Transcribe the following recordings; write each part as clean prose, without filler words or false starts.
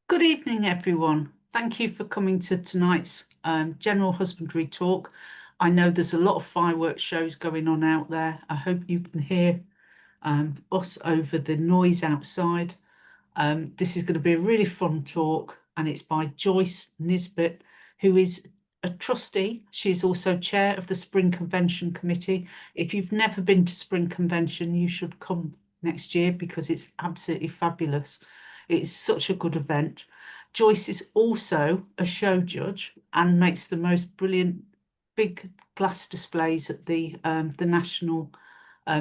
Good evening, everyone. Thank you for coming to tonight's General Husbandry talk. I know there's a lot of fireworks shows going on out there. I hope you can hear us over the noise outside. This is going to be a really fun talk, and it's by Joyce Nisbet, who is a trustee. She is also chair of the Spring Convention Committee. If you've never been to Spring Convention, you should come next year because it's absolutely fabulous. It's such a good event. Joyce is also a show judge and makes the most brilliant big glass displays at the national.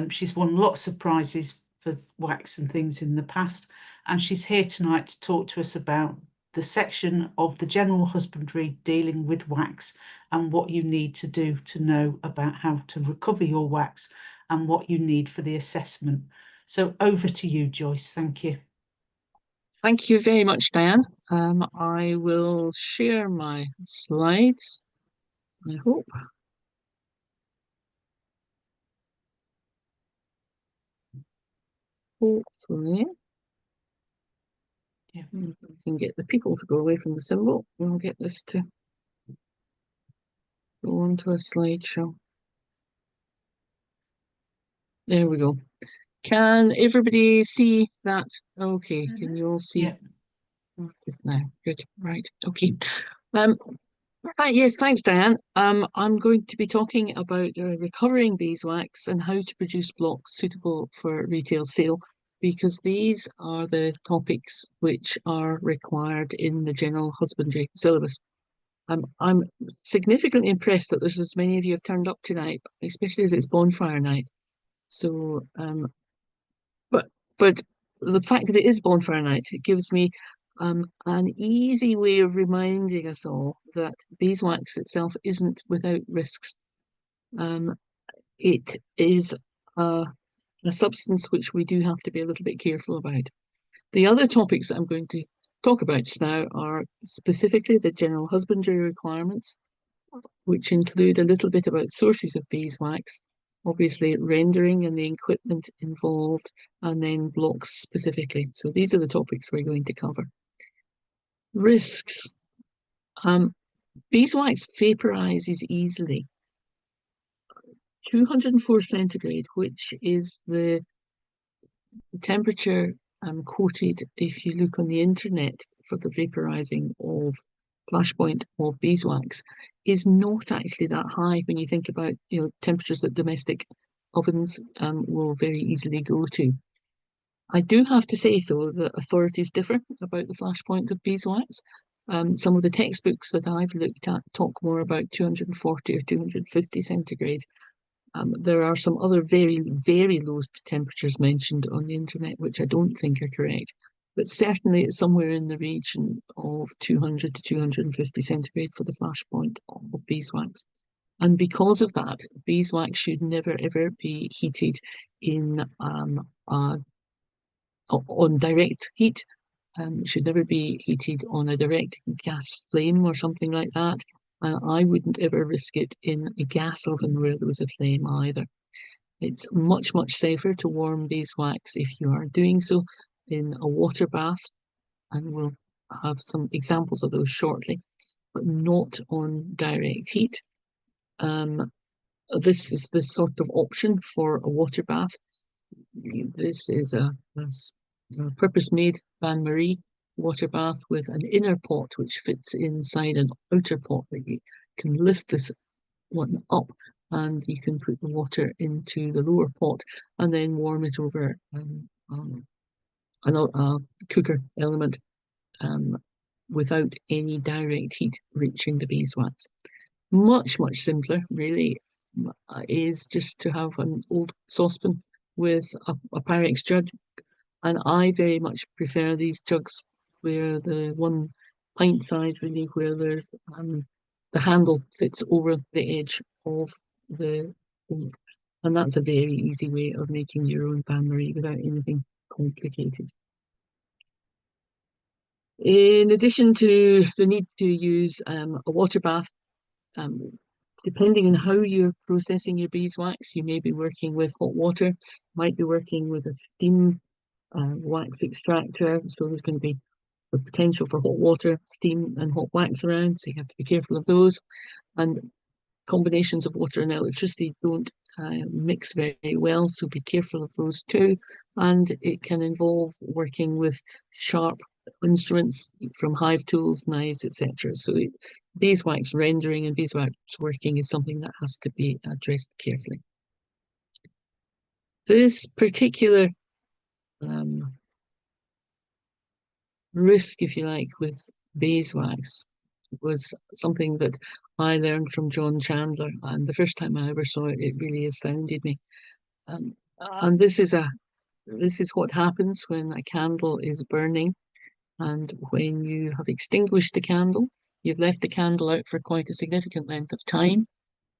She's won lots of prizes for wax and things in the past, and she's here tonight to talk to us about the section of the General Husbandry dealing with wax and what you need to do to know about how to recover your wax and what you need for the assessment. So over to you, Joyce. Thank you. Thank you very much, Diane. I will share my slides, I hope. Hopefully, Yeah. we can get the people to go away from the symbol. We'll get this to go onto a slideshow. There we go. Can everybody see that? Okay, can you all see? Yeah. Now, good, right, okay. Yes, thanks, Diane. I'm going to be talking about recovering beeswax and how to produce blocks suitable for retail sale, because these are the topics which are required in the General Husbandry syllabus. I'm significantly impressed that there's as many of you have turned up tonight, especially as it's bonfire night. So, but the fact that it is bonfire night, it gives me an easy way of reminding us all that beeswax itself isn't without risks. It is a substance which we do have to be a little bit careful about. The other topics that I'm going to talk about just now are specifically the general husbandry requirements, which include a little bit about sources of beeswax, obviously rendering and the equipment involved, and then blocks specifically. So these are the topics we're going to cover. Risks. Beeswax vaporizes easily. 204 centigrade, which is the temperature quoted if you look on the internet for the vaporizing of flashpoint of beeswax, is not actually that high when you think about temperatures that domestic ovens will very easily go to. I do have to say, though, that authorities differ about the flashpoint of beeswax. Some of the textbooks that I've looked at talk more about 240 or 250 centigrade. There are some other very, very low temperatures mentioned on the internet, which I don't think are correct. But certainly it's somewhere in the region of 200 to 250 centigrade for the flashpoint of beeswax. And because of that, beeswax should never, ever be heated in on direct heat. Should never be heated on a direct gas flame or something like that. I wouldn't ever risk it in a gas oven where there was a flame either. It's much, much safer to warm beeswax if you are doing so in a water bath, and we'll have some examples of those shortly, but not on direct heat. This is the sort of option for a water bath. This is a purpose-made bain-marie water bath with an inner pot which fits inside an outer pot that you can lift this one up, and you can put the water into the lower pot and then warm it over a cooker element without any direct heat reaching the beeswax. Much, much simpler, really, is just to have an old saucepan with a Pyrex jug. And I very much prefer these jugs where the 1 pint size, really, where there's the handle fits over the edge of the oak. And that's a very easy way of making your own bain-marie without anything complicated. In addition to the need to use a water bath, depending on how you're processing your beeswax, you may be working with hot water, might be working with a steam wax extractor. So there's going to be the potential for hot water, steam, and hot wax around, so you have to be careful of those. And combinations of water and electricity don't mix very well, so be careful of those too. And it can involve working with sharp instruments from hive tools, knives, etc. So beeswax rendering and beeswax working is something that has to be addressed carefully. This particular risk, if you like, with beeswax was something that I learned from John Chandler, and the first time I ever saw it, it really astounded me. And this is what happens when a candle is burning, and when you have extinguished the candle, you've left the candle out for quite a significant length of time.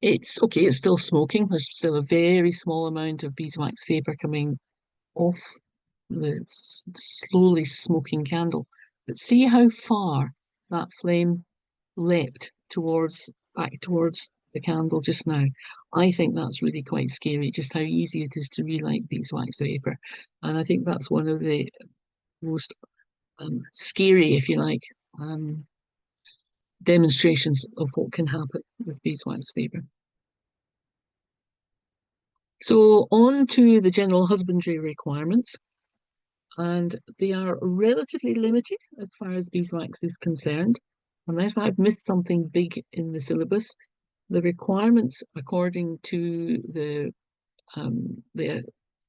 It's okay, it's still smoking. There's still a very small amount of beeswax vapor coming off the slowly smoking candle. But see how far that flame leapt back towards the candle just now. I think that's really quite scary, just how easy it is to relight beeswax vapor. And I think that's one of the most scary, if you like, demonstrations of what can happen with beeswax vapor. So on to the general husbandry requirements, and they are relatively limited as far as beeswax is concerned. Unless I've missed something big in the syllabus, the requirements according to the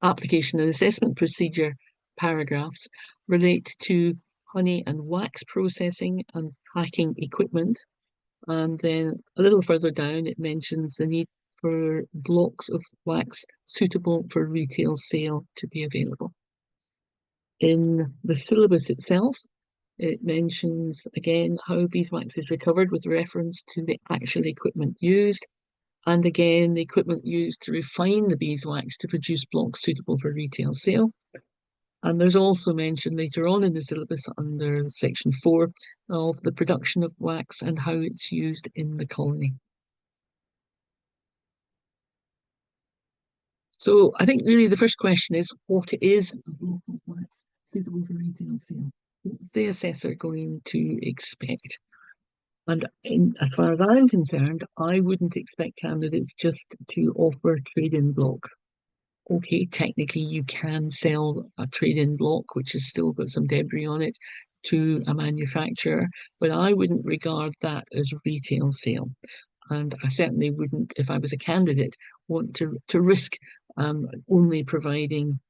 application and assessment procedure paragraphs relate to honey and wax processing and packing equipment. And then a little further down, it mentions the need for blocks of wax suitable for retail sale to be available. In the syllabus itself, it mentions again how beeswax is recovered with reference to the actual equipment used, and again the equipment used to refine the beeswax to produce blocks suitable for retail sale. And there's also mention later on in the syllabus under section 4 of the production of wax and how it's used in the colony. So I think really the first question is, what is a block of wax suitable for retail sale? What's the assessor going to expect? And as far as I'm concerned, I wouldn't expect candidates just to offer trade-in blocks. Okay, technically you can sell a trade-in block, which has still got some debris on it, to a manufacturer, but I wouldn't regard that as retail sale. And I certainly wouldn't, if I was a candidate, want to risk only providing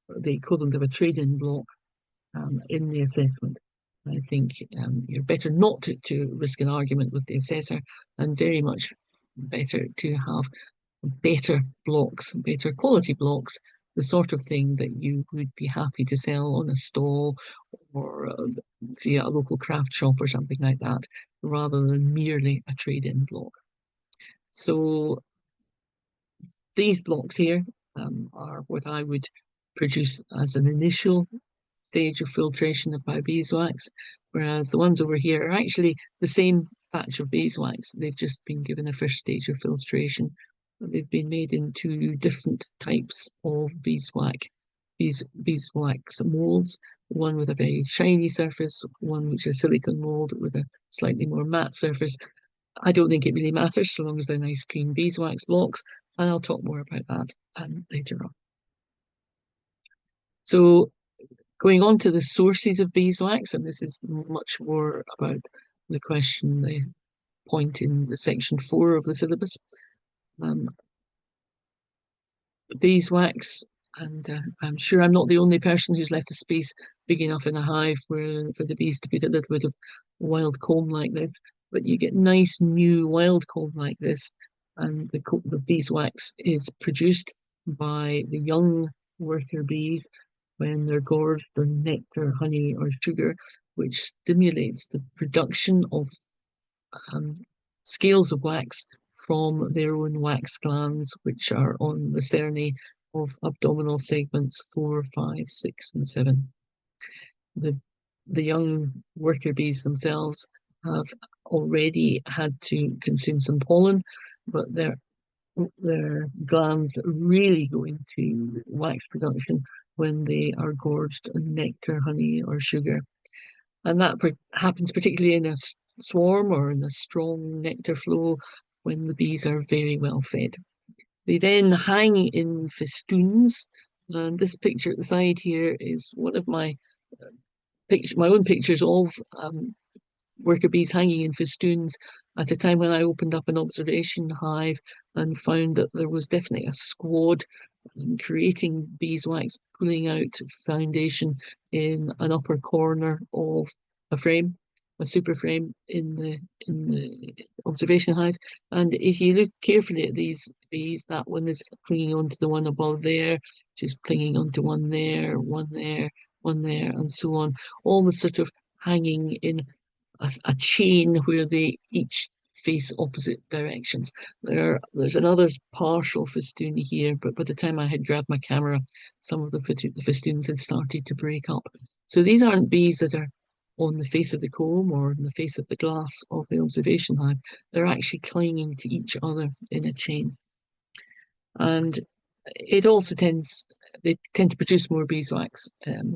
the equivalent of a trade-in block in the assessment. I think you're better not to risk an argument with the assessor, and very much better to have better blocks, better quality blocks, the sort of thing that you would be happy to sell on a stall or via a local craft shop or something like that, rather than merely a trade-in block. So these blocks here are what I would produce as an initial stage of filtration of my beeswax, whereas the ones over here are actually the same batch of beeswax. They've just been given a first stage of filtration. They've been made into different types of beeswax molds, one with a very shiny surface, one which is silicone mold with a slightly more matte surface. I don't think it really matters so long as they're nice clean beeswax blocks, and I'll talk more about that later on. So going on to the sources of beeswax, and this is much more about the question, the point in the section 4 of the syllabus. Beeswax, and I'm sure I'm not the only person who's left a space big enough in a hive for the bees to put a little bit of wild comb like this, but you get nice new wild comb like this, and the beeswax is produced by the young worker bees when they're gorged on nectar, honey, or sugar, which stimulates the production of scales of wax from their own wax glands, which are on the sterni of abdominal segments 4, 5, 6, and 7. The young worker bees themselves have already had to consume some pollen, but their glands really go into wax production when they are gorged on nectar, honey, or sugar. And that happens particularly in a swarm or in a strong nectar flow when the bees are very well fed. They then hang in festoons, and this picture at the side here is one of my own pictures of worker bees hanging in festoons at a time when I opened up an observation hive and found that there was definitely a squad creating beeswax, pulling out foundation in an upper corner of a frame, a super frame in the observation hive. And if you look carefully at these bees, that one is clinging onto the one above there, which is clinging onto one there, one there, one there, and so on, almost sort of hanging in a chain where they each face opposite directions. There's another partial festoon here, but by the time I had grabbed my camera, some of the festoons had started to break up. So these aren't bees that are on the face of the comb or on the face of the glass of the observation hive. They're actually clinging to each other in a chain. And it also they tend to produce more beeswax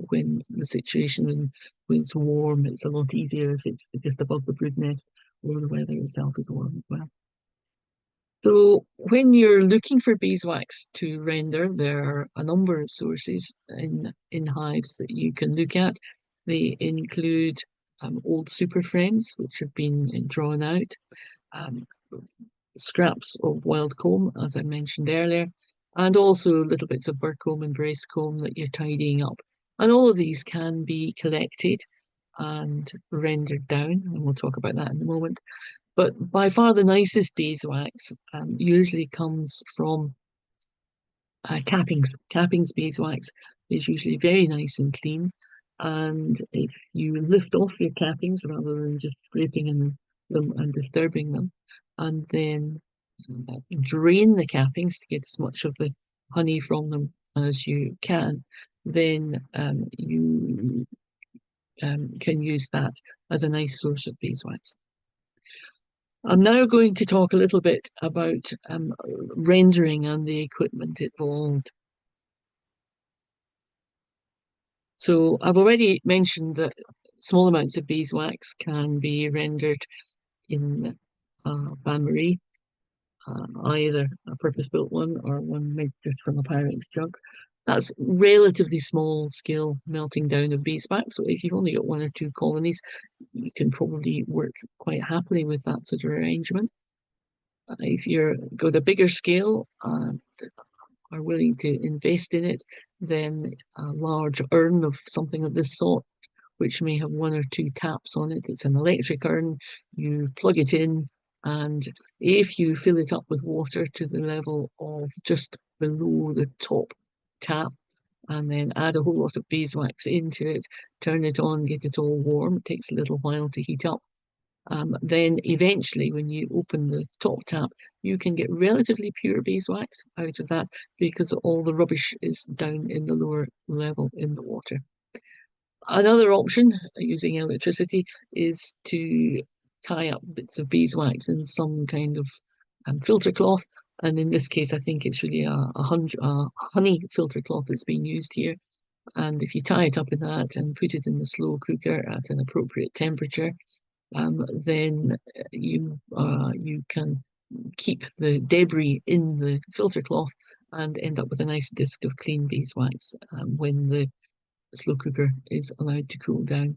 when the situation, when it's warm. It's a lot easier if it's just above the brood nest, or the weather itself is warm as well. So when you're looking for beeswax to render, there are a number of sources in hives that you can look at. They include old super frames, which have been drawn out, um, scraps of wild comb, as I mentioned earlier, and also little bits of burr comb and brace comb that you're tidying up. And all of these can be collected and rendered down, and we'll talk about that in a moment. But by far the nicest beeswax usually comes from cappings. Cappings beeswax is usually very nice and clean. And if you lift off your cappings rather than just scraping them and disturbing them, and then drain the cappings to get as much of the honey from them as you can, then you can use that as a nice source of beeswax. I'm now going to talk a little bit about rendering and the equipment involved. So I've already mentioned that small amounts of beeswax can be rendered in bain-marie, either a purpose-built one or one made just from a Pyrex jug. That's relatively small scale melting down of beeswax. So if you've only got one or two colonies, you can probably work quite happily with that sort of arrangement. If you're got a bigger scale and are willing to invest in it, then a large urn of something of this sort, which may have one or two taps on it. It's an electric urn. You plug it in, and if you fill it up with water to the level of just below the top tap, and then add a whole lot of beeswax into it, turn it on, get it all warm. It takes a little while to heat up. Then eventually, when you open the top tap, you can get relatively pure beeswax out of that because all the rubbish is down in the lower level in the water. Another option using electricity is to tie up bits of beeswax in some kind of filter cloth. And in this case, I think it's really a honey filter cloth that's being used here. And if you tie it up in that and put it in the slow cooker at an appropriate temperature, then you can keep the debris in the filter cloth and end up with a nice disc of clean beeswax when the slow cooker is allowed to cool down.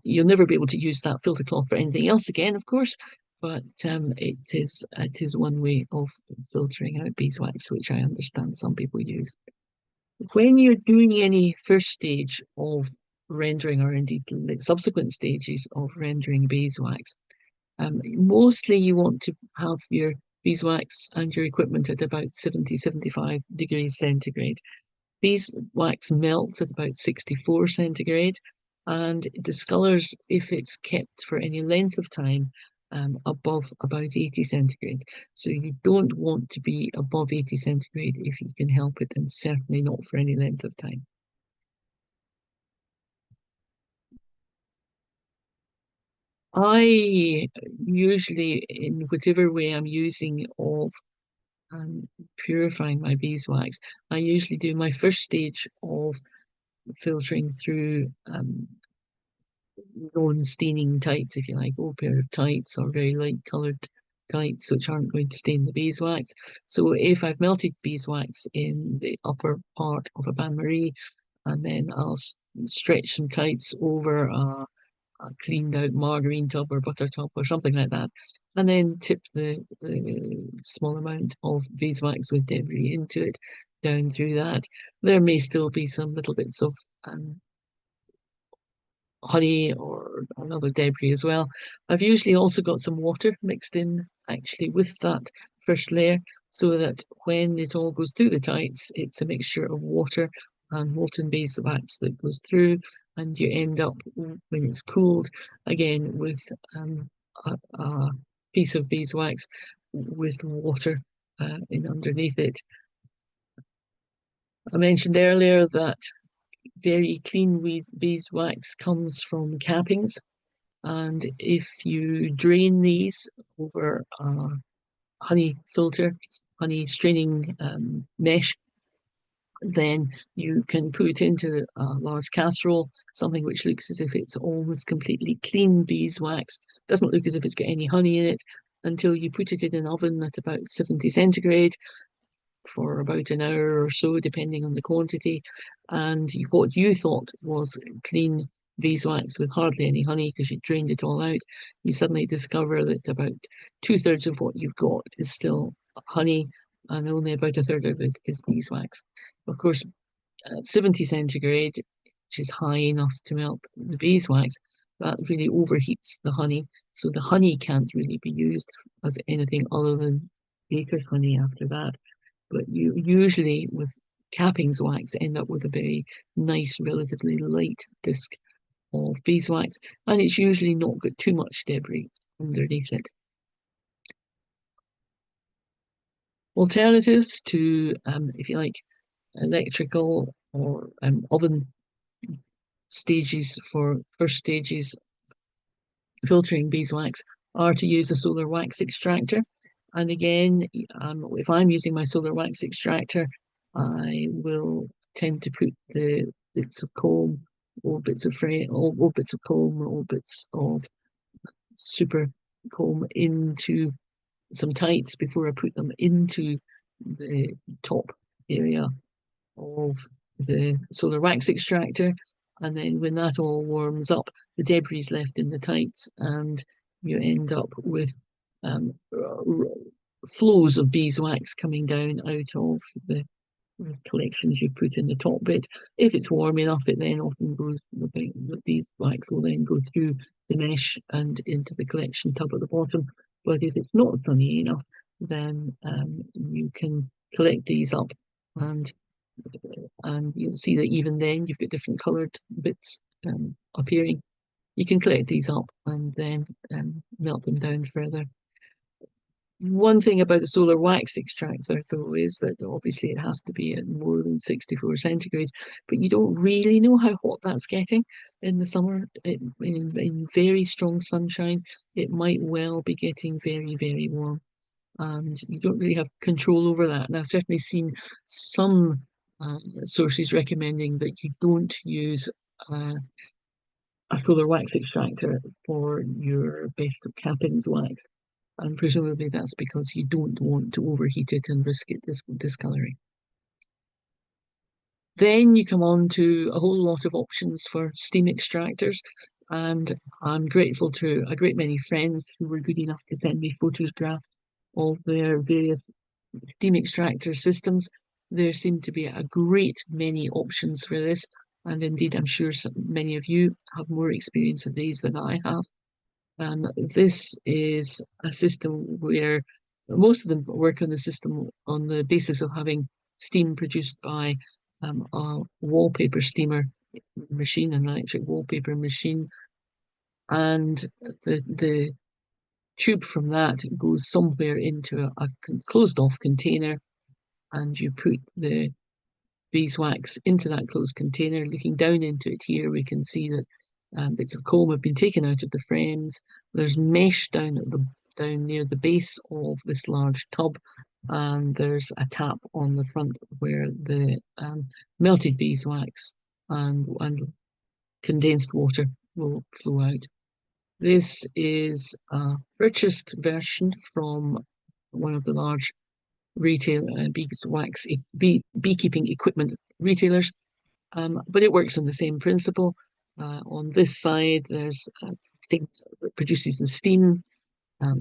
You'll never be able to use that filter cloth for anything else again, of course, but it is one way of filtering out beeswax, which I understand some people use. When you're doing any first stage of rendering, or indeed subsequent stages of rendering beeswax, mostly you want to have your beeswax and your equipment at about 70-75 degrees centigrade. Beeswax melts at about 64 centigrade and discolors if it's kept for any length of time above about 80 centigrade. So you don't want to be above 80 centigrade if you can help it, and certainly not for any length of time. I usually, in whatever way I'm using of purifying my beeswax, I usually do my first stage of filtering through non-staining tights, if you like, old pair of tights or very light coloured tights which aren't going to stain the beeswax. So if I've melted beeswax in the upper part of a bain-marie, and then I'll stretch some tights over a cleaned out margarine tub or butter tub or something like that, and then tip the small amount of beeswax with debris into it down through that. There may still be some little bits of honey or another debris as well. I've usually also got some water mixed in actually with that first layer, so that when it all goes through the tights, it's a mixture of water and molten beeswax that goes through, and you end up, when it's cooled, again with a piece of beeswax with water in underneath it. I mentioned earlier that very clean beeswax comes from cappings, and if you drain these over a honey filter, honey straining mesh, then you can put into a large casserole something which looks as if it's almost completely clean beeswax. Doesn't look as if it's got any honey in it until you put it in an oven at about 70 centigrade for about an hour or so, depending on the quantity. And what you thought was clean beeswax with hardly any honey because you drained it all out, you suddenly discover that about 2/3 of what you've got is still honey, and only about 1/3 of it is beeswax. Of course, at 70 centigrade, which is high enough to melt the beeswax, that really overheats the honey. So the honey can't really be used as anything other than baker's honey after that. But you usually, with cappings wax, end up with a very nice, relatively light disc of beeswax, and it's usually not got too much debris underneath it. Alternatives to, if you like, electrical or oven stages for first stages filtering beeswax are to use a solar wax extractor. And again, if I'm using my solar wax extractor, I will tend to put the bits of comb, old bits of old bits of comb, old bits of super comb into some tights before I put them into the top area of the solar wax extractor. And then when that all warms up, the debris is left in the tights, and you end up with flows of beeswax coming down out of the collections you put in the top bit. If it's warm enough, it then often goes, the beeswax will then go through the mesh and into the collection tub at the bottom. But if it's not sunny enough, then you can collect these up, and you'll see that even then you've got different coloured bits appearing. You can collect these up and then melt them down further. One thing about the solar wax extractor, though, is that obviously it has to be at more than 64 centigrade, but you don't really know how hot that's getting in the summer. In very strong sunshine, it might well be getting very, very warm, and you don't really have control over that. And I've certainly seen some sources recommending that you don't use a solar wax extractor for your best of cappings wax. And presumably that's because you don't want to overheat it and risk it discoloring. Then you come on to a whole lot of options for steam extractors, and I'm grateful to a great many friends who were good enough to send me photographs of their various steam extractor systems. There seem to be a great many options for this, and indeed I'm sure many of you have more experience of these than I have. This is a system where most of them work on the system on the basis of having steam produced by a wallpaper steamer machine, an electric wallpaper machine, and the tube from that goes somewhere into a closed off container, and you put the beeswax into that closed container. Looking down into it here, we can see that bits of comb have been taken out of the frames. There's mesh down near the base of this large tub, and there's a tap on the front where the melted beeswax and condensed water will flow out. This is a purchased version from one of the large retail beeswax beekeeping equipment retailers, but it works on the same principle. On this side, there's a thing that produces the steam,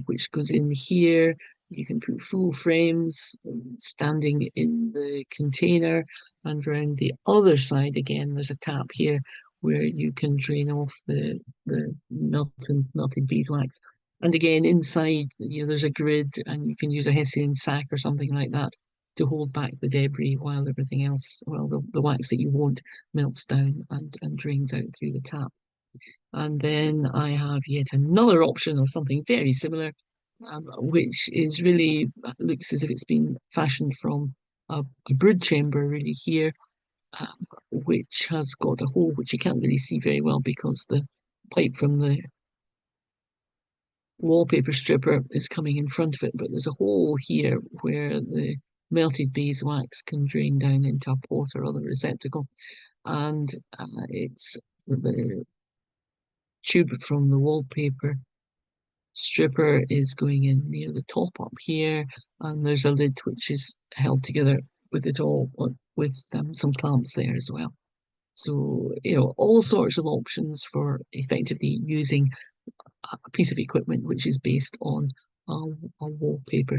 which goes in here. You can put full frames standing in the container, and around the other side again, there's a tap here where you can drain off the melted beeswax. And again, inside, there's a grid, and you can use a Hessian sack or something like that to hold back the debris while everything else, the wax that you want melts down and drains out through the tap. And then I have yet another option of something very similar, which is really looks as if it's been fashioned from a brood chamber really here, which has got a hole which you can't really see very well because the pipe from the wallpaper stripper is coming in front of it, but there's a hole here where the melted beeswax can drain down into a pot or other receptacle, and it's the tube from the wallpaper stripper is going in near the top up here, and there's a lid which is held together with it all with some clamps there as well. So, all sorts of options for effectively using a piece of equipment which is based on a wallpaper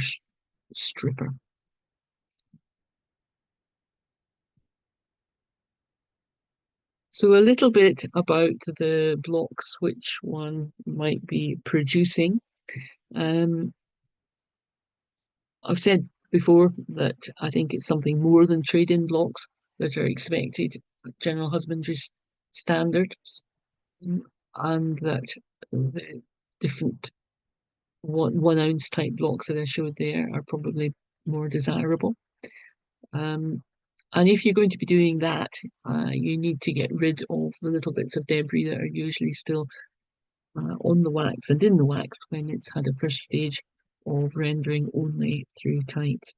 stripper. So a little bit about the blocks which one might be producing. I've said before that I think it's something more than trade-in blocks that are expected at general husbandry standards, and that the different 1 ounce type blocks that I showed there are probably more desirable. And if you're going to be doing that, you need to get rid of the little bits of debris that are usually still on the wax and in the wax when it's had a first stage of rendering only through tights.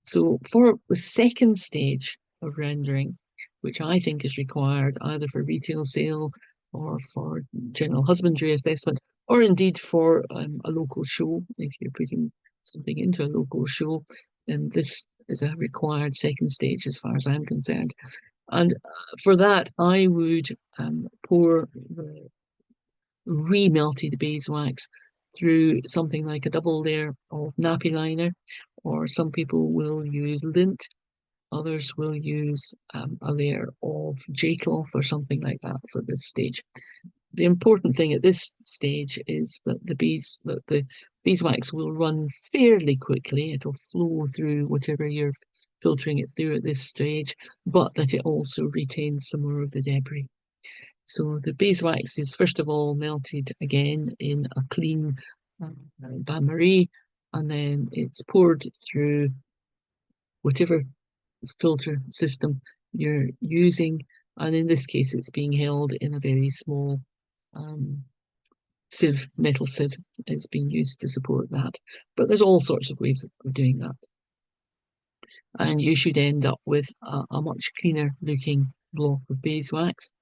So for the second stage of rendering, which I think is required either for retail sale or for general husbandry assessment, or indeed for a local show, if you're putting something into a local show, then this is a required second stage as far as I'm concerned. And for that, I would pour the remelted beeswax through something like a double layer of nappy liner, or some people will use lint, others will use a layer of J-cloth or something like that for this stage. The important thing at this stage is that the beeswax will run fairly quickly. It'll flow through whatever you're filtering it through at this stage, but that it also retains some more of the debris. So the beeswax is first of all melted again in a clean bain-marie, and then it's poured through whatever filter system you're using, and in this case it's being held in a very small sieve, metal sieve is being used to support that. But there's all sorts of ways of doing that, and you should end up with a much cleaner looking block of beeswax.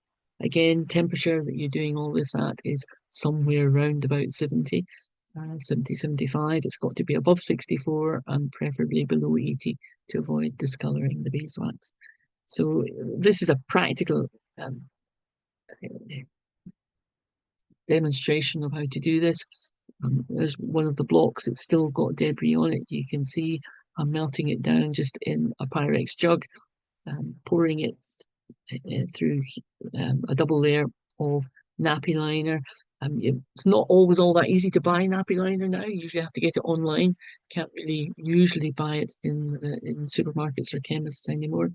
Again, temperature that you're doing all this at is somewhere around about 70, 75. It's got to be above 64 and preferably below 80 to avoid discolouring the beeswax. So this is a practical demonstration of how to do this. There's one of the blocks, it's still got debris on it. You can see I'm melting it down just in a Pyrex jug, pouring it through a double layer of nappy liner. It's not always all that easy to buy nappy liner now. You usually have to get it online. Can't really usually buy it in supermarkets or chemists anymore.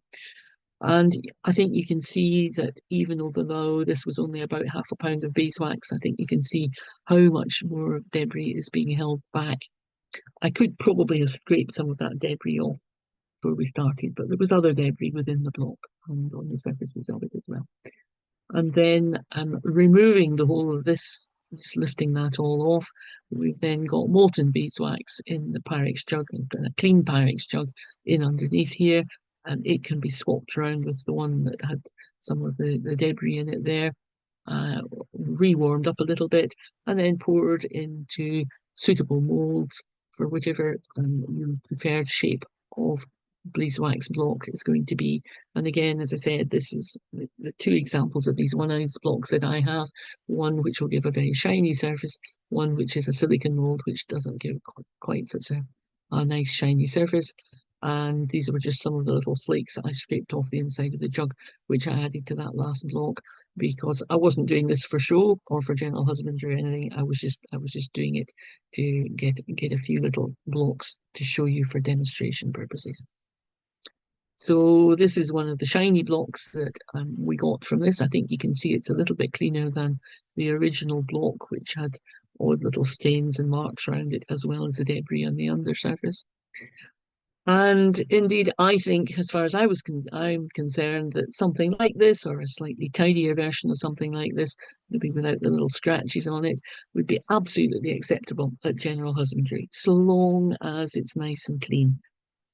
And I think you can see that even though this was only about half a pound of beeswax, I think you can see how much more debris is being held back. I could probably have scraped some of that debris off before we started, but there was other debris within the block and on the surfaces of it as well. And then removing the whole of this, just lifting that all off, we've then got molten beeswax in the Pyrex jug, a clean Pyrex jug in underneath here, and it can be swapped around with the one that had some of the debris in it there. rewarmed up a little bit, and then poured into suitable molds for whichever your preferred shape of beeswax block is going to be. And again, as I said, this is the two examples of these 1 ounce blocks that I have. One which will give a very shiny surface, one which is a silicon mold which doesn't give quite such a nice shiny surface. And these were just some of the little flakes that I scraped off the inside of the jug, which I added to that last block, because I wasn't doing this for show or for general husbandry or anything. I was just doing it to get a few little blocks to show you for demonstration purposes. So this is one of the shiny blocks that we got from this. I think you can see it's a little bit cleaner than the original block, which had odd little stains and marks around it, as well as the debris on the undersurface. And indeed, I think, as far as I'm concerned, that something like this, or a slightly tidier version of something like this, maybe without the little scratches on it, would be absolutely acceptable at general husbandry, so long as it's nice and clean.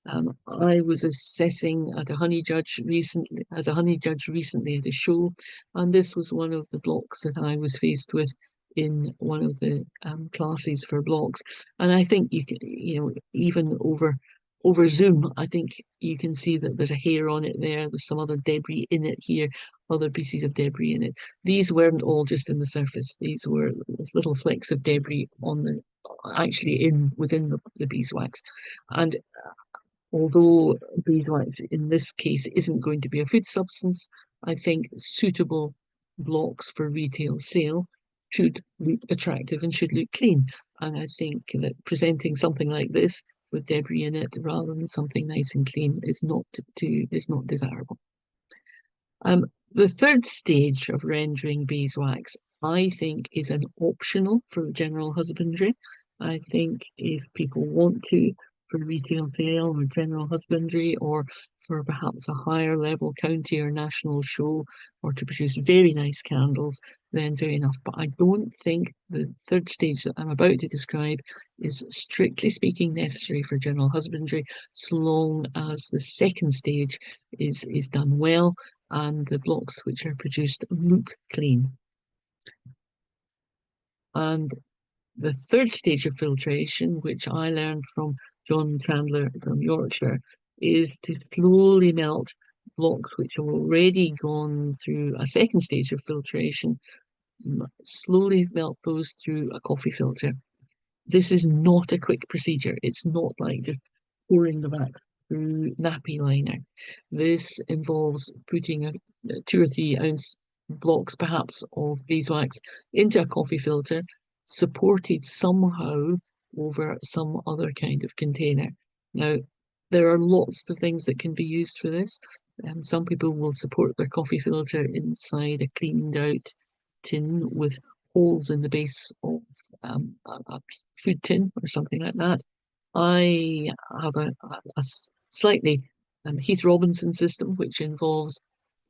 I was assessing at a honey judge recently, at a show, and this was one of the blocks that I was faced with in one of the classes for blocks. And I think you can, even over Zoom, I think you can see that there's a hair on it there. There's some other debris in it here, other pieces of debris in it. These weren't all just in the surface. These were little flecks of debris on the within the beeswax. And although beeswax in this case isn't going to be a food substance, I think suitable blocks for retail sale should look attractive and should look clean. And I think that presenting something like this with debris in it rather than something nice and clean is not desirable. The third stage of rendering beeswax, I think, is an optional for general husbandry. I think if people want to, for retail sale or general husbandry, or for perhaps a higher level county or national show, or to produce very nice candles, then fair enough. But I don't think the third stage that I'm about to describe is, strictly speaking, necessary for general husbandry, so long as the second stage is done well and the blocks which are produced look clean. And the third stage of filtration, which I learned from John Chandler from Yorkshire, is to slowly melt blocks which have already gone through a second stage of filtration, slowly melt those through a coffee filter. This is not a quick procedure. It's not like just pouring the wax through nappy liner. This involves putting 2 or 3 ounce blocks perhaps of beeswax into a coffee filter, supported somehow over some other kind of container. Now, there are lots of things that can be used for this. Some people will support their coffee filter inside a cleaned out tin with holes in the base of a food tin or something like that. I have a slightly Heath Robinson system, which involves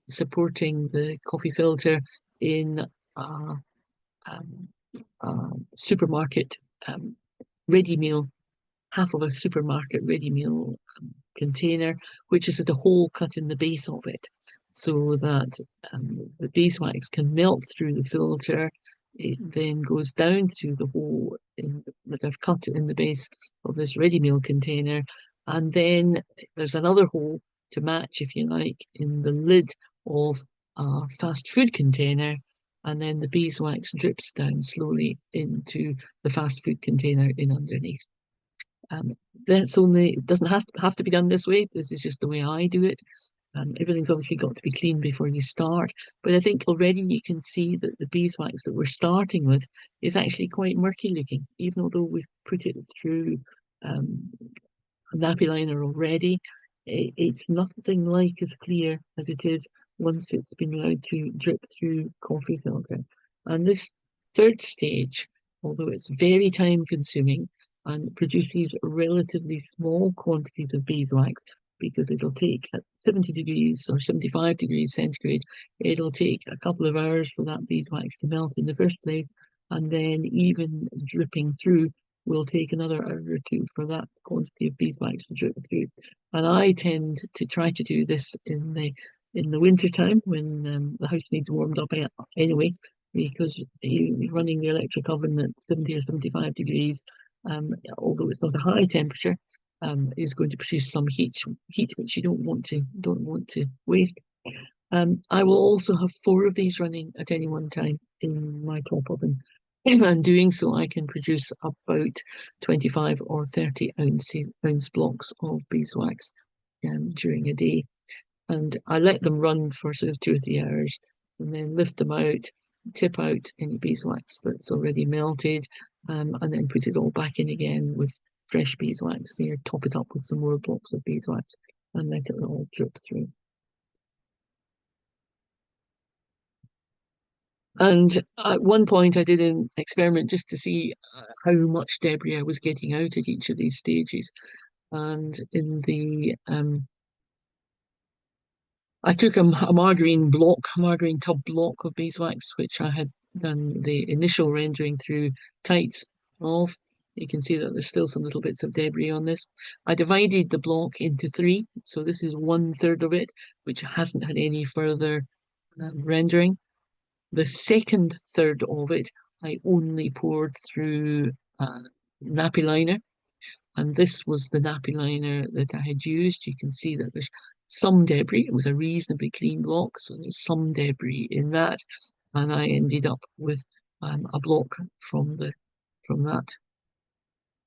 supporting the coffee filter in a supermarket ready meal, half of a supermarket ready meal container, which is a hole cut in the base of it, so that the beeswax can melt through the filter. It then goes down through the hole that I've cut in the base of this ready meal container, and then there's another hole to match, if you like, in the lid of a fast food container, and then the beeswax drips down slowly into the fast food container in underneath. It doesn't have to be done this way. This is just the way I do it. Everything's obviously got to be clean before you start, but I think already you can see that the beeswax that we're starting with is actually quite murky looking, even although we've put it through a nappy liner already. It's nothing like as clear as it is once it's been allowed to drip through coffee filter. And this third stage, although it's very time consuming and produces relatively small quantities of beeswax, because it'll take at 70 degrees or 75 degrees centigrade, it'll take a couple of hours for that beeswax to melt in the first place, and then even dripping through will take another hour or two for that quantity of beeswax to drip through. And I tend to try to do this in the in the winter time when the house needs warmed up anyway, because you're running the electric oven at 70 or 75 degrees, although it's not a high temperature, is going to produce some heat which you don't want to waste. I will also have 4 of these running at any one time in my top oven. And doing so, I can produce about 25 or 30 ounce blocks of beeswax during a day. And I let them run for sort of 2 or 3 hours and then lift them out, tip out any beeswax that's already melted, and then put it all back in again with fresh beeswax. You top it up with some more blocks of beeswax and let it all drip through. And at one point, I did an experiment just to see how much debris I was getting out at each of these stages. And in the I took a margarine tub block of beeswax, which I had done the initial rendering through tights of. You can see that there's still some little bits of debris on this. I divided the block into 3, so this is 1/3 of it, which hasn't had any further rendering. The second third of it, I only poured through nappy liner, and this was the nappy liner that I had used. You can see that there's some debris. It was a reasonably clean block, so there's some debris in that, and I ended up with a block from that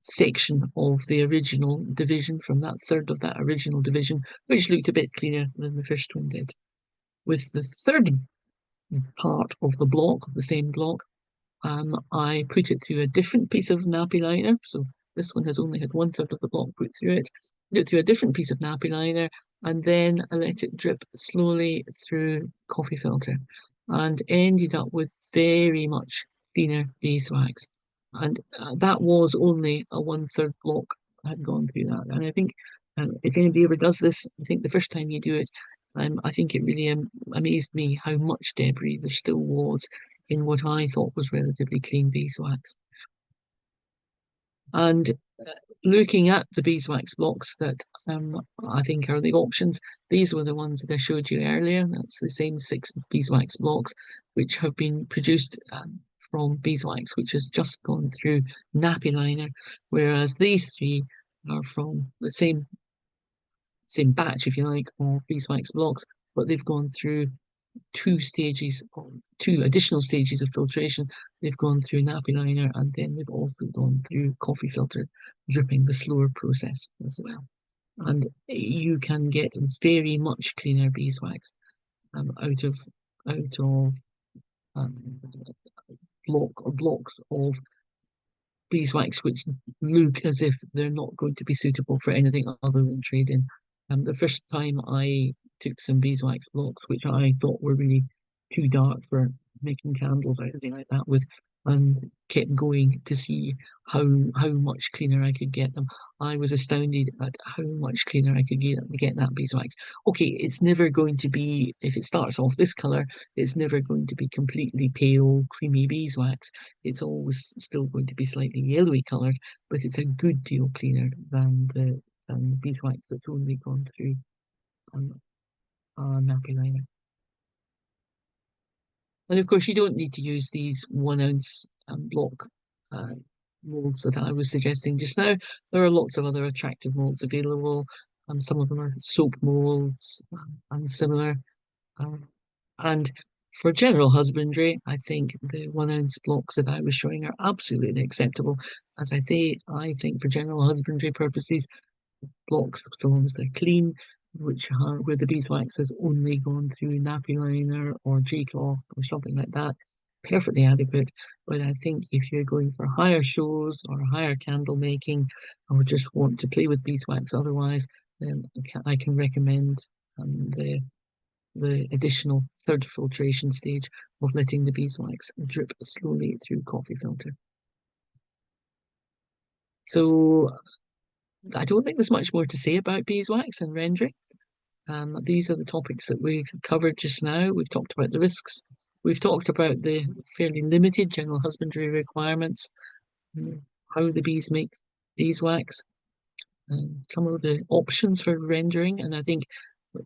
section of the original division, from that third of that original division, which looked a bit cleaner than the first one did. With the third part of the block, the same block, I put it through a different piece of nappy liner. So this one has only had 1/3 of the block put through it. Put it through a different piece of nappy liner, and then I let it drip slowly through coffee filter, and ended up with very much cleaner beeswax. And that was only a 1/3 block had gone through that. And I think if anybody ever does this, I think the first time you do it, I think it really amazed me how much debris there still was in what I thought was relatively clean beeswax. And looking at the beeswax blocks that I think are the options, these were the ones that I showed you earlier. That's the same 6 beeswax blocks which have been produced from beeswax, which has just gone through nappy liner, whereas these 3 are from the same batch, if you like, of beeswax blocks, but they've gone through 2 additional stages of filtration. They've gone through nappy liner, and then they've also gone through coffee filter dripping, the slower process as well. And you can get very much cleaner beeswax out of blocks of beeswax which look as if they're not going to be suitable for anything other than trading. The first time I took some beeswax blocks, which I thought were really too dark for making candles or anything like that with, and kept going to see how much cleaner I could get them. I was astounded at how much cleaner I could get that beeswax. Okay, it's never going to be, if it starts off this colour, it's never going to be completely pale, creamy beeswax. It's always still going to be slightly yellowy coloured, but it's a good deal cleaner than the beeswax that's only gone through nappy liner. And of course, you don't need to use these 1 ounce block molds that I was suggesting just now. There are lots of other attractive molds available. Some of them are soap molds and similar. And for general husbandry, I think the 1 ounce blocks that I was showing are absolutely acceptable. As I say, I think for general husbandry purposes, blocks, so long as they're clean, where the beeswax has only gone through nappy liner or G-cloth or something like that, perfectly adequate. But I think if you're going for higher shows or higher candle making, or just want to play with beeswax otherwise, then I can recommend the additional 3rd filtration stage of letting the beeswax drip slowly through coffee filter. So I don't think there's much more to say about beeswax and rendering. These are the topics that we've covered just now. We've talked about the risks. We've talked about the fairly limited general husbandry requirements, how the bees make beeswax, some of the options for rendering. And I think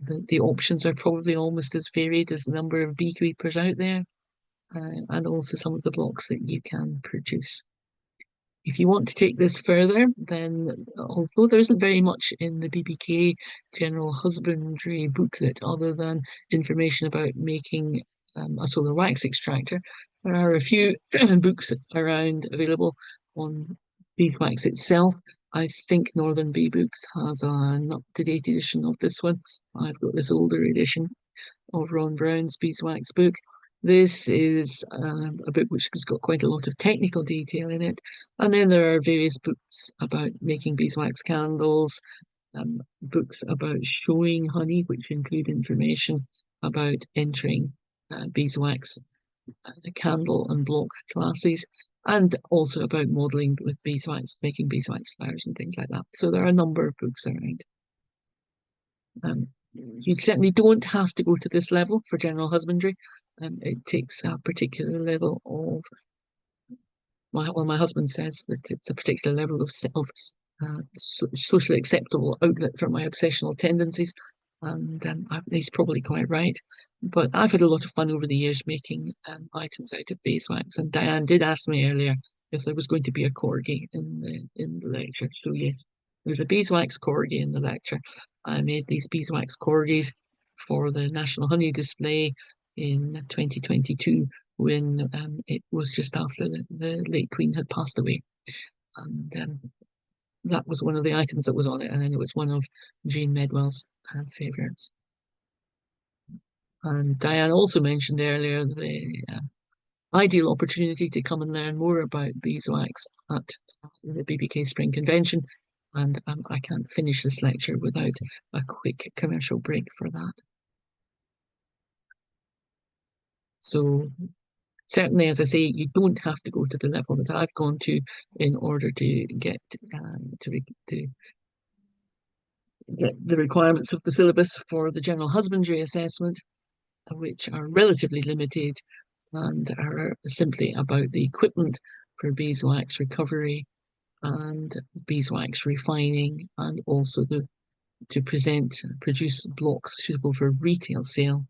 the options are probably almost as varied as the number of beekeepers out there, and also some of the blocks that you can produce. If you want to take this further, then although there isn't very much in the BBK General Husbandry booklet other than information about making a solar wax extractor, there are a few books around available on beeswax itself. I think Northern Bee Books has an up-to-date edition of this one. I've got this older edition of Ron Brown's beeswax book. This is a book which has got quite a lot of technical detail in it. And then there are various books about making beeswax candles, books about showing honey, which include information about entering beeswax candle and block classes, and also about modelling with beeswax, making beeswax flowers and things like that. So there are a number of books around. You certainly don't have to go to this level for general husbandry. It takes a particular level of, well, my husband says that it's a particular level of socially acceptable outlet for my obsessional tendencies, and he's probably quite right. But I've had a lot of fun over the years making items out of beeswax, and Diane did ask me earlier if there was going to be a corgi in the lecture. So yes, there's a beeswax corgi in the lecture. I made these beeswax corgis for the National Honey Display in 2022 when it was just after the late Queen had passed away. And that was one of the items that was on it, and then it was one of Jane Medwell's favourites. And Diane also mentioned earlier the ideal opportunity to come and learn more about beeswax at the BBK Spring Convention, and I can't finish this lecture without a quick commercial break for that. So certainly, as I say, you don't have to go to the level that I've gone to in order to get the requirements of the syllabus for the general husbandry assessment, which are relatively limited and are simply about the equipment for beeswax recovery and beeswax refining, and also to produce blocks suitable for retail sale,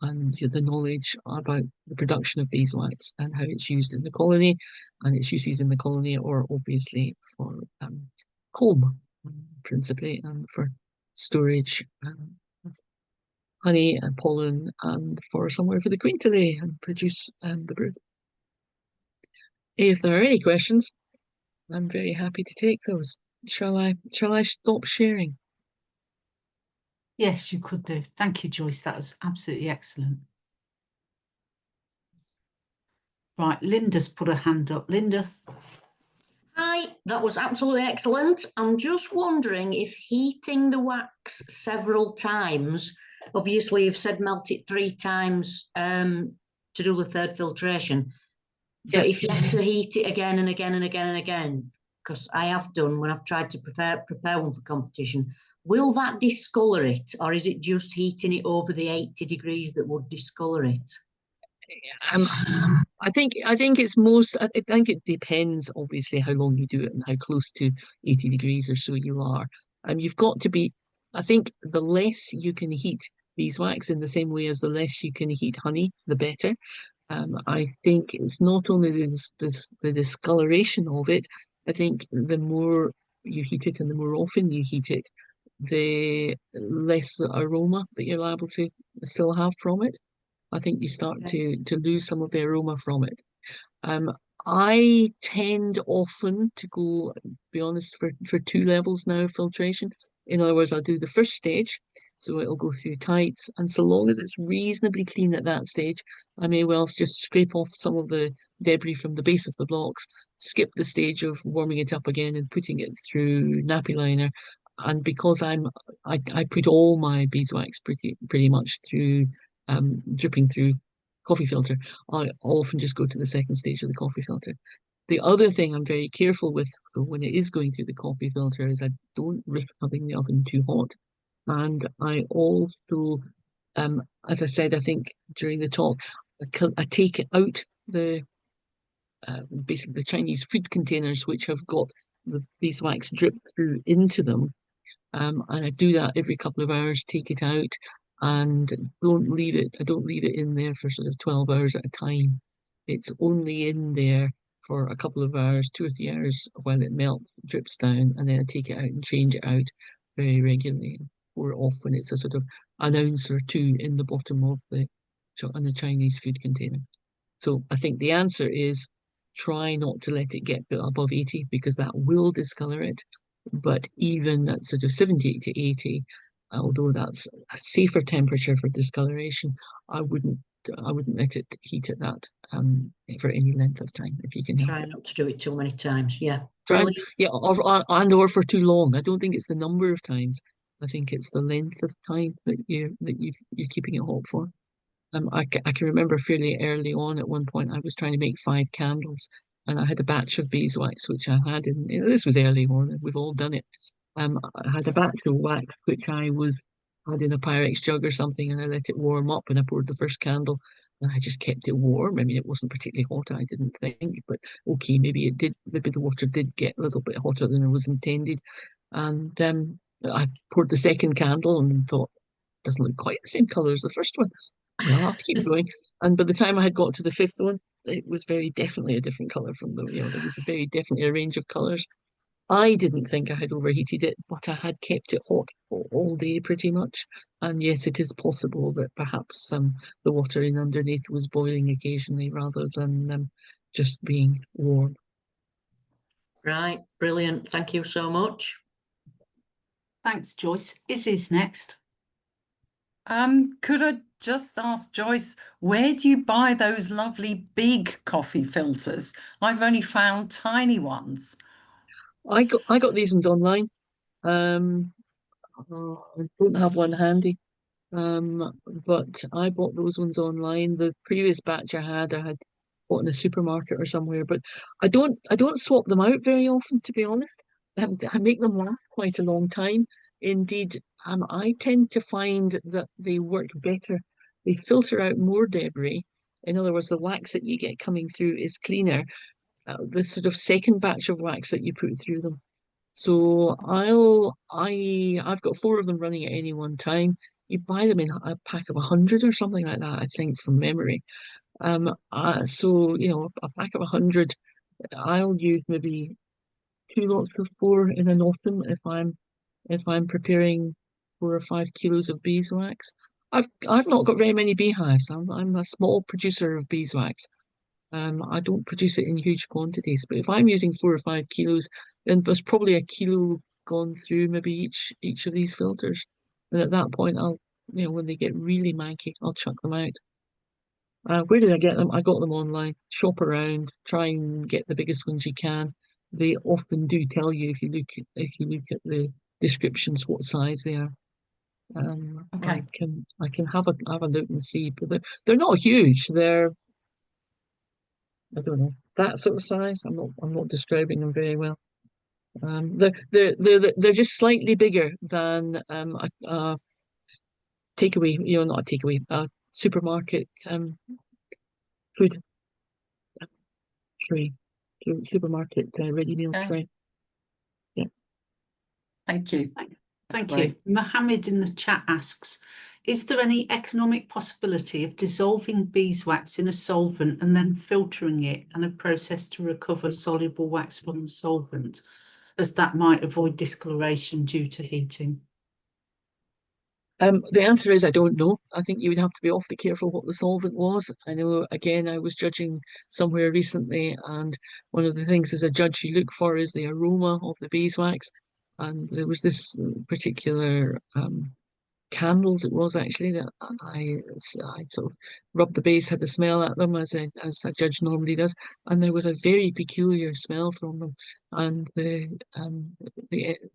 and the knowledge about the production of beeswax and how it's used in the colony, and its uses in the colony, or obviously for comb principally, and for storage of honey and pollen, and for somewhere for the queen to lay and produce the brood. If there are any questions, I'm very happy to take those. Shall I stop sharing? Yes, you could do. Thank you, Joyce. That was absolutely excellent. Right, Linda's put her hand up. Linda. Hi, that was absolutely excellent. I'm just wondering if heating the wax several times, obviously you've said melt it 3 times to do the third filtration, but if you have to heat it again and again and again and again, because I have done when I've tried to prepare one for competition, will that discolour it, or is it just heating it over the 80 degrees that would discolour it? I think it's most. I think it depends, obviously, how long you do it and how close to 80 degrees or so you are. You've got to be. I think the less you can heat beeswax in the same way as the less you can heat honey, the better. I think it's not only the discoloration of it. I think the more you heat it and the more often you heat it, the less aroma that you're liable to still have from it. I think you start to lose some of the aroma from it. I tend often to go, be honest, for 2 levels now of filtration. In other words, I'll do the first stage, so it'll go through tights, and so long as it's reasonably clean at that stage, I may well just scrape off some of the debris from the base of the blocks, skip the stage of warming it up again and putting it through nappy liner. And because I put all my beeswax pretty much through dripping through coffee filter, I often just go to the second stage of the coffee filter. The other thing I'm very careful with when it is going through the coffee filter is I don't risk having the oven too hot. And I also, as I said, I think during the talk, I take it out basically the Chinese food containers which have got the beeswax drip through into them. And I do that every couple of hours, take it out, and don't leave it. I don't leave it in there for sort of 12 hours at a time. It's only in there for a couple of hours, 2 or 3 hours, while it melts, drips down, and then I take it out and change it out very regularly. Pour it off when it's a sort of an ounce or two in the bottom of the Chinese food container. So I think the answer is try not to let it get above 80, because that will discolor it. But even at sort of 70 to 80, although that's a safer temperature for discoloration, I wouldn't let it heat at that for any length of time if you can help Try it. not to do it too many times. Yeah. Try, Brilliant. yeah, or for too long. I don't think it's the number of times. I think it's the length of time that you're keeping it hot for. I can remember fairly early on at one point I was trying to make 5 candles, and I had a batch of beeswax which I had in, this was early on, we've all done it. I had a batch of wax which had in a Pyrex jug or something, and I let it warm up, and I poured the first candle, and I just kept it warm. I mean, it wasn't particularly hot, I didn't think, but okay, maybe the water did get a little bit hotter than it was intended. And I poured the second candle and thought, doesn't look quite the same colour as the first one. Well, I'll have to keep going. And by the time I had got to the 5th one, it was very definitely a different colour from there was very definitely a range of colours. I didn't think I had overheated it, but I had kept it hot all day pretty much. And yes, it is possible that perhaps the water in underneath was boiling occasionally rather than just being warm. Right. Brilliant. Thank you so much. Thanks, Joyce. Izzy's next. Could I just ask Joyce, where do you buy those lovely big coffee filters? I've only found tiny ones. I got these ones online. I don't have one handy. But I bought those ones online. The previous batch I had bought in a supermarket or somewhere. But I don't swap them out very often, to be honest. I make them last quite a long time. Indeed, I tend to find that they work better. They filter out more debris. In other words, the wax that you get coming through is cleaner. The sort of second batch of wax that you put through them. So I've got 4 of them running at any one time. You buy them in a pack of 100 or something like that, I think, from memory. So a pack of 100, I'll use maybe 2 lots of 4 in an autumn if I'm preparing 4 or 5 kilos of beeswax. I've not got very many beehives. I'm a small producer of beeswax. I don't produce it in huge quantities, but if I'm using 4 or 5 kilos, then there's probably a kilo gone through maybe each of these filters. And at that point, when they get really manky, I'll chuck them out. Where did I get them? I got them online. Shop around, try and get the biggest ones you can. They often do tell you if you look at the descriptions what size they are. Okay. I can have a look and see, but they're not huge. I don't know, that sort of size. I'm not describing them very well. They're just slightly bigger than a takeaway, not a takeaway, a supermarket food tray, supermarket ready meal Okay. tray. Yeah. Thank you. Thank Right. you. Mohammed in the chat asks, is there any economic possibility of dissolving beeswax in a solvent and then filtering it and a process to recover soluble wax from the solvent, as that might avoid discoloration due to heating? The answer is I don't know. I think you would have to be awfully careful what the solvent was. I know, again, I was judging somewhere recently, and one of the things as a judge you look for is the aroma of the beeswax. And there was this particular candles, it was actually, that I sort of rubbed the base, had the smell at them as a judge normally does, and there was a very peculiar smell from them. And the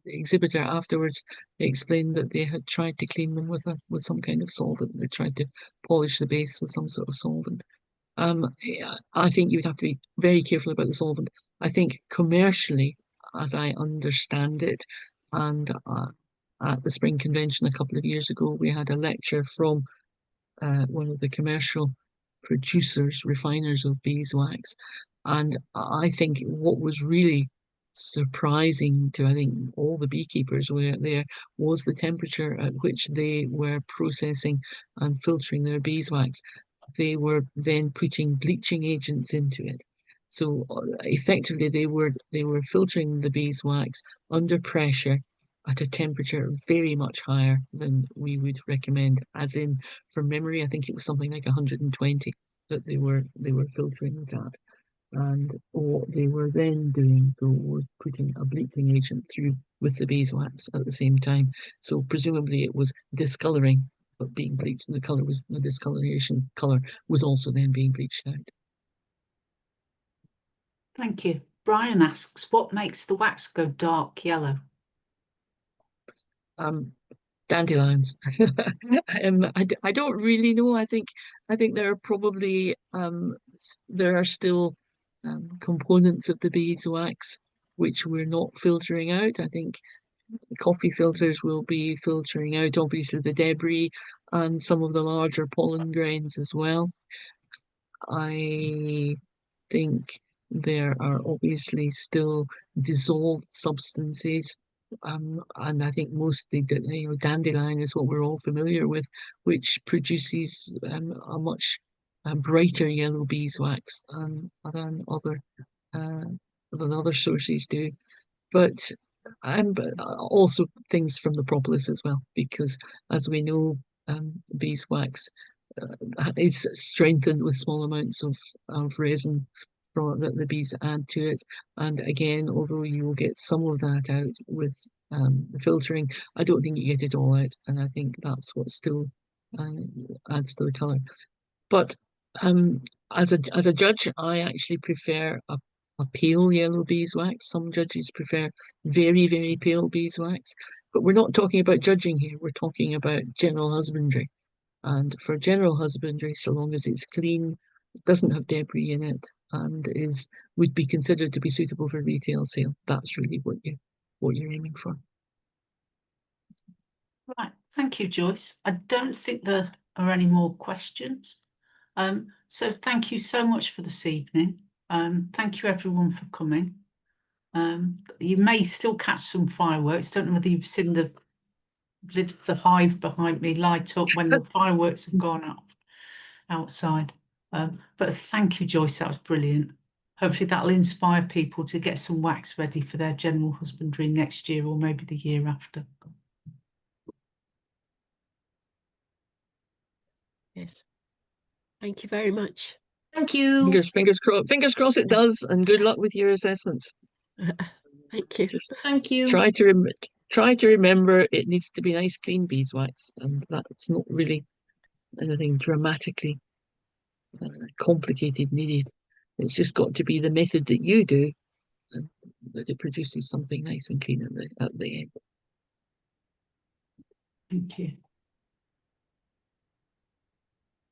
exhibitor afterwards explained that they had tried to clean them with some kind of solvent. They tried to polish the base with some sort of solvent. Yeah, I think you would have to be very careful about the solvent. I think commercially, as I understand it, and at the Spring Convention a couple of years ago, we had a lecture from one of the commercial producers, refiners of beeswax. And I think what was really surprising to, I think, all the beekeepers where there was the temperature at which they were processing and filtering their beeswax. They were then putting bleaching agents into it. So effectively they were filtering the beeswax under pressure at a temperature very much higher than we would recommend, as in, from memory, I think it was something like 120 that they were filtering it at. And what they were then doing, though, was putting a bleaching agent through with the beeswax at the same time. So presumably it was discoloring, but being bleached, and the discoloration colour was also then being bleached out. Thank you. Brian asks, what makes the wax go dark yellow? Dandelions. I don't really know. I think there are probably there are still components of the beeswax which we're not filtering out. I think coffee filters will be filtering out obviously the debris and some of the larger pollen grains as well. I think there are obviously still dissolved substances, and I think mostly dandelion is what we're all familiar with, which produces a much brighter yellow beeswax than other sources do. But also things from the propolis as well, because as we know, beeswax is strengthened with small amounts of resin that the bees add to it. And again, although you will get some of that out with the filtering, I don't think you get it all out, and I think that's what still adds to the colour. But as a judge, I actually prefer a pale yellow beeswax. Some judges prefer very, very pale beeswax, but we're not talking about judging here. We're talking about general husbandry. And for general husbandry, so long as it's clean, doesn't have debris in it, and would be considered to be suitable for retail sale, that's really what you're aiming for. Right, thank you, Joyce. I don't think there are any more questions. So thank you so much for this evening. Thank you everyone for coming. You may still catch some fireworks. Don't know whether you've seen the lid of the hive behind me light up when the fireworks have gone up outside. But thank you, Joyce, that was brilliant. Hopefully that'll inspire people to get some wax ready for their general husbandry next year or maybe the year after. Yes. Thank you very much. Thank you. Fingers crossed it does, and good luck with your assessments. Thank you. Thank you. Try to remember it needs to be nice, clean beeswax, and that's not really anything dramatically complicated needed. It's just got to be the method that you do, and that it produces something nice and clean at the end. Thank you.